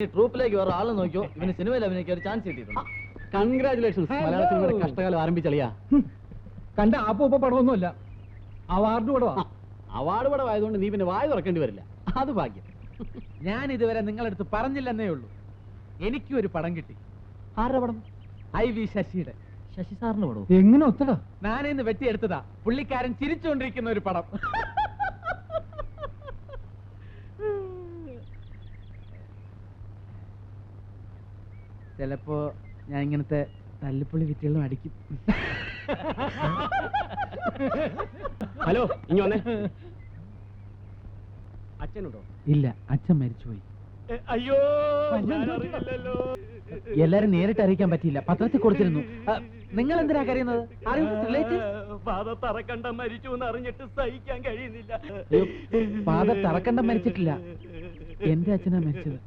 ട്രൂപ്പിലേക്ക് വേറെ ആളെ നോക്കിയോ, ഇവന് സിനിമയിൽ അഭിനയിക്കാൻ ഒരു ചാൻസ് കിട്ടിയിട്ടുണ്ട്. കൺഗ്രാചുലേഷൻസ്. മലയാള സിനിമയുടെ കഷ്ടകാലം ആരംഭിച്ചളിയാ. കണ്ട ആപ്പ പടമൊന്നുമല്ല, അവാർഡ് പടവാ. അവാർഡ് പടമായതുകൊണ്ട് നീ പിന്നെ വായ തുറക്കേണ്ടി വരില്ല. അത് ഭാഗ്യം. ഞാൻ ഇതുവരെ നിങ്ങളടുത്ത് പറഞ്ഞില്ലെന്നേ ഉള്ളൂ, എനിക്കും ഒരു പടം കിട്ടി. ആരുടെ പടം? IV ശശിയുടെ. ശശി സാറിന് പടവും എങ്ങനെ ഒത്തടാ? ഞാനിന്ന് വെട്ടിയെടുത്തതാ. പുള്ളിക്കാരൻ ചിരിച്ചുകൊണ്ടിരിക്കുന്ന ഒരു പടം. ചിലപ്പോ ഞാൻ ഇങ്ങനത്തെ തല്ലിപ്പുള്ളി വിറ്റുകളും അടിക്കും. ഹലോ, ഇനി വന്നേ. അച്ഛനുണ്ടോ? ഇല്ല, അച്ഛൻ മരിച്ചുപോയി. അയ്യോ, എല്ലാരും നേരിട്ട് അറിയിക്കാൻ പറ്റിയില്ല, പത്രത്തിൽ കൊടുത്തിരുന്നു. നിങ്ങൾ എന്തിനാ കരയുന്നത്? ഫാദർ തറക്കണ്ടം മരിച്ചു എന്ന് അറിഞ്ഞിട്ട് സഹിക്കാൻ കഴിയുന്നില്ല. ഫാദർ തറക്കണ്ടം മരിച്ചിട്ടില്ല, എന്റെ അച്ഛനാ മരിച്ചത്.